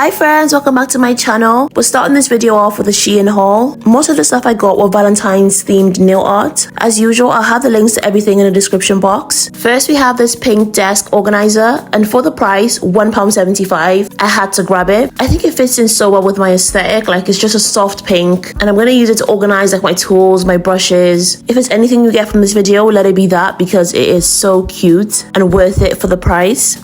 Hi friends, welcome back to my channel. We're starting this video off with a Shein haul. Most of the stuff I got were Valentine's themed nail art. As usual, I'll have the links to everything in the description box. First, we have this pink desk organizer, and for the price, £1.75, I had to grab it. I think it fits in so well with my aesthetic, like it's just a soft pink, and I'm gonna use it to organize like my tools, my brushes. If it's anything you get from this video, let it be that, because it is so cute and worth it for the price.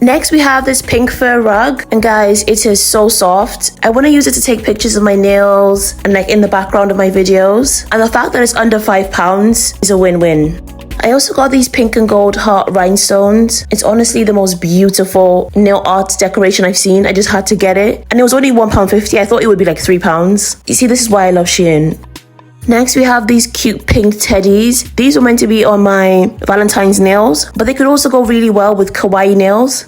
Next, we have this pink fur rug, and guys, it is so soft. I want to use it to take pictures of my nails and like in the background of my videos, and the fact that it's under £5 is a win-win. I also got these pink and gold heart rhinestones. It's honestly the most beautiful nail art decoration I've seen. I just had to get it, and it was only £1.50. I thought it would be like £3. You see, this is why I love Shein. Next, we have these cute pink teddies. These were meant to be on my Valentine's nails, but they could also go really well with kawaii nails.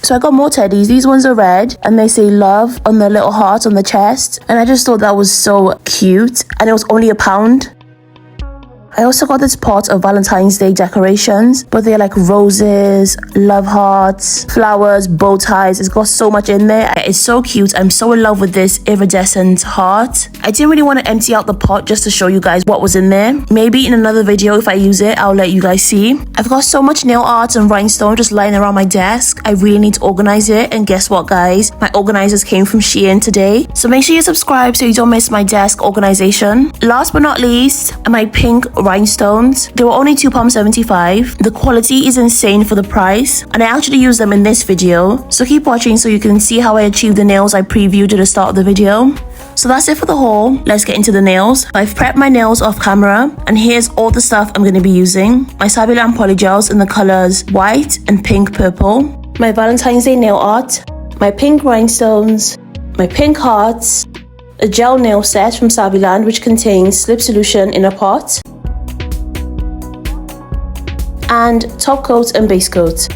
So I got more teddies. These ones are red, and they say love on the little heart on the chest. And I just thought that was so cute, and it was only £1. I also got this pot of Valentine's Day decorations, but they're like roses, love hearts, flowers, bow ties. It's got so much in there. It's so cute. I'm so in love with this iridescent heart. I didn't really want to empty out the pot just to show you guys what was in there. Maybe in another video, if I use it, I'll let you guys see. I've got so much nail art and rhinestone just lying around my desk. I really need to organize it. And guess what, guys? My organizers came from Shein today. So make sure you subscribe so you don't miss my desk organization. Last but not least, my pink rhinestones. They were only £2.75. The quality is insane for the price, and I actually used them in this video, so keep watching so you can see how I achieved the nails I previewed at the start of the video. So that's it for the haul. Let's get into the nails. I've prepped my nails off camera, and here's all the stuff I'm going to be using. My saviland polygels in the colors white and pink purple, my Valentine's Day nail art, my pink rhinestones, my pink hearts, a gel nail set from Saviland which contains slip solution in a pot, and top coat and base coat.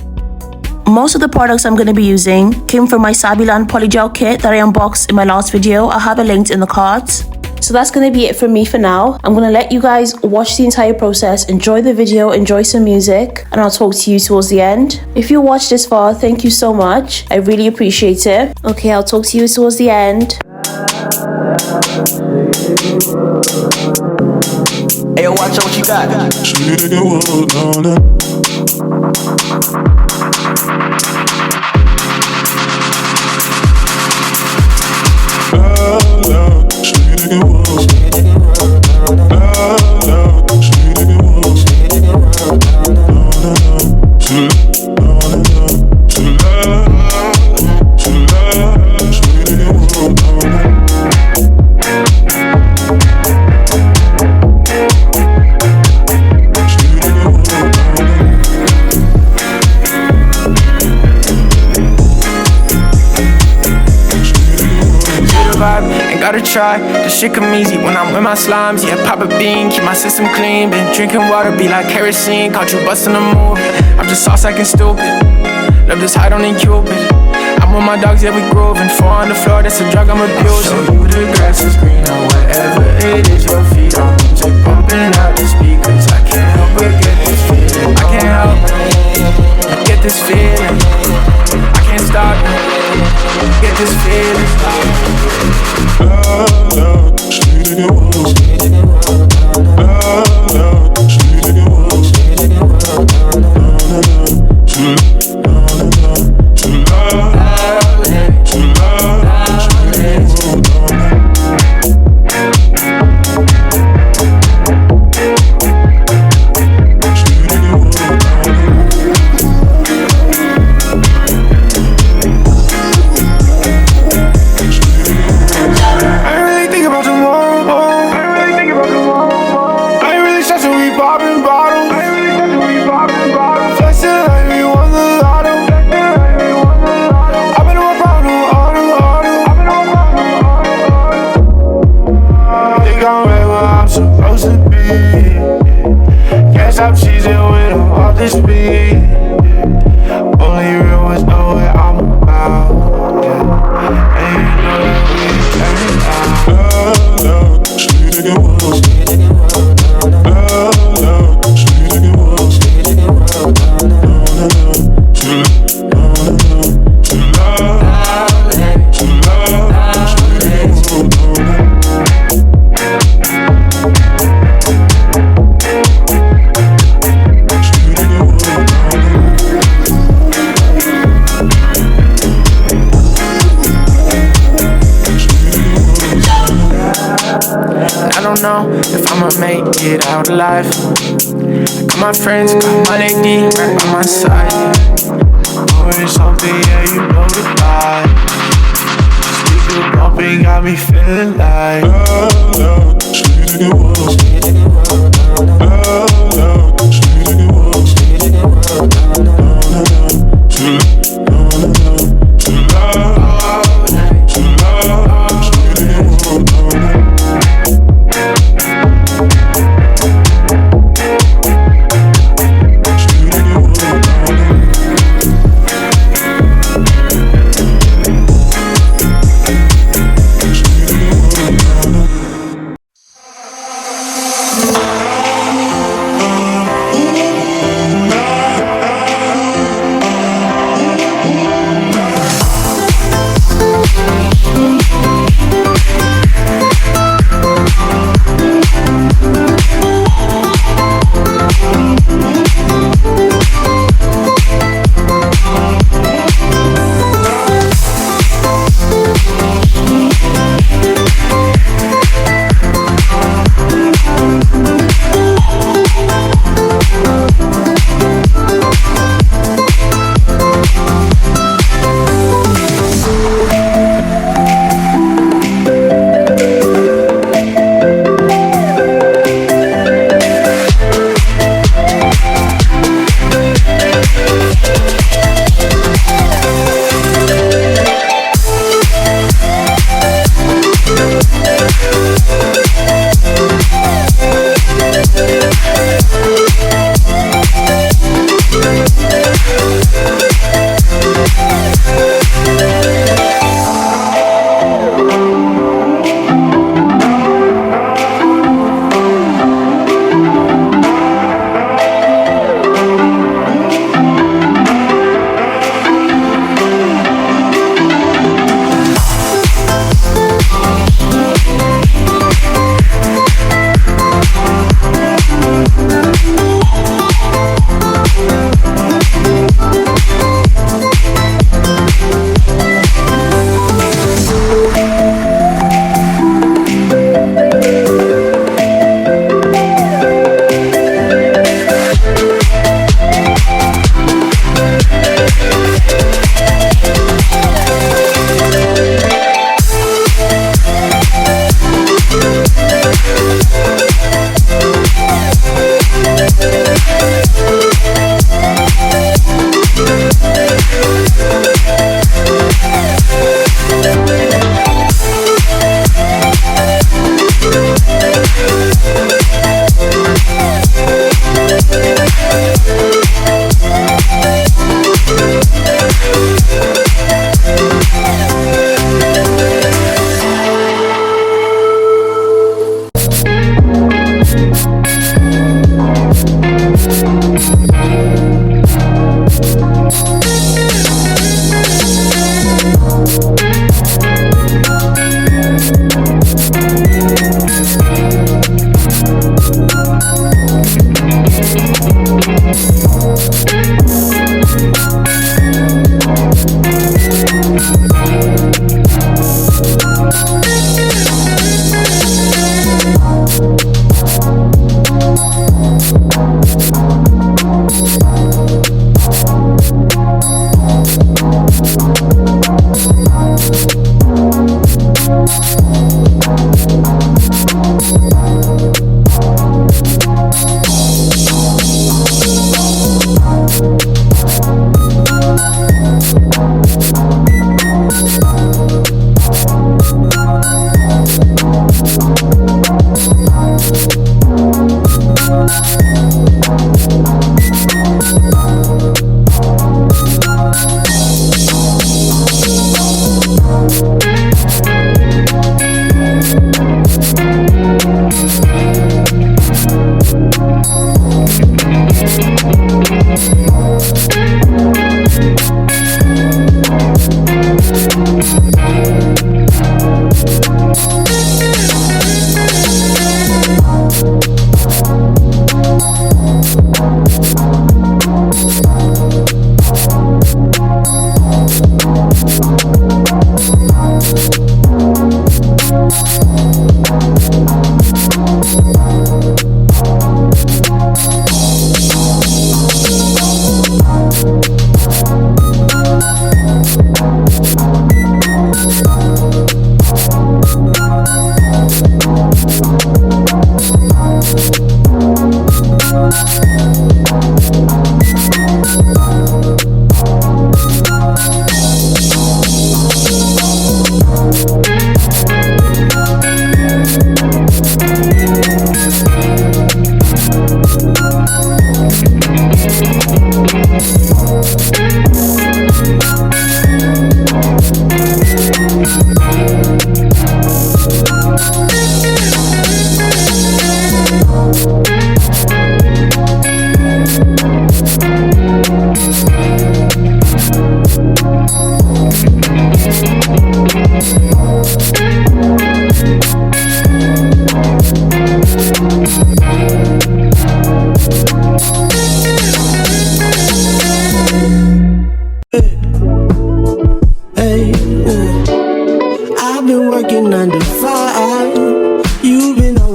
Most of the products I'm going to be using came from my Saviland polygel kit that I unboxed in my last video. I'll have it linked in the cards. So that's going to be it from me for now. I'm going to let you guys watch the entire process, enjoy the video, enjoy some music, and I'll talk to you towards the end. If you watched this far, thank you so much. I really appreciate it. Okay, I'll talk to you towards the end. Hey, yo, watch out what you got. Gotta try, this shit come easy when I'm with my slimes. Yeah, pop a bean, keep my system clean. Been drinking water, be like kerosene. Caught you busting a move. I'm just sauce acting stupid. Love just hide on Cupid. I'm with my dogs, yeah, we grooving. 4 on the floor, that's a drug I'm abusing. Show you the grass is green or whatever it is your feet on. Music pumping out the speakers. I can't help but get this feeling. I can't help but get this feeling. I can't stop get this feeling. Oh, don't know if I'ma make it out alive. I got my friends, got my lady right by my side. Oh, it's something, yeah, you know the vibe. Speaker bumping, got me feeling like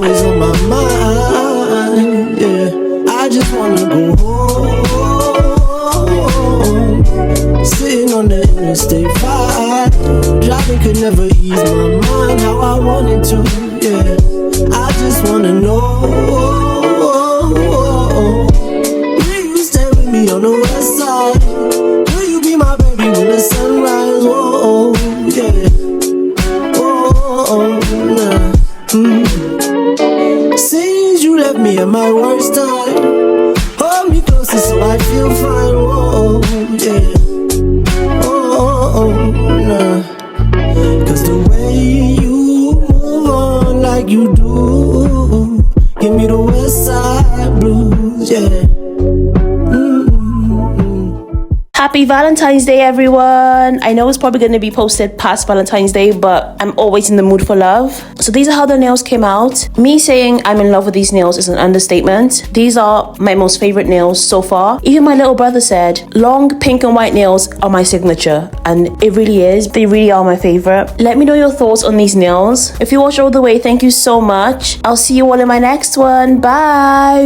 always on my mind. Yeah, I just wanna go home. Sitting on the interstate 5, driving could never ease my mind how I wanted to. Yeah, I just wanna know, will you stay with me on the west side? Will you be my baby when the sunrise? Whoa, yeah. Nah. Since you left me at my worst time, hold me closer so I feel fine. Whoa, yeah. Nah. Cause the way you move on like you do, give me the west side blues, yeah. Happy Valentine's Day, everyone. I know it's probably going to be posted past Valentine's Day, but I'm always in the mood for love. So these are how the nails came out. Me saying I'm in love with these nails is an understatement. These are my most favorite nails so far. Even my little brother said long pink and white nails are my signature, and it really is. They really are my favorite. Let me know your thoughts on these nails. If you watched all the way, thank you so much. I'll see you all in my next one. Bye.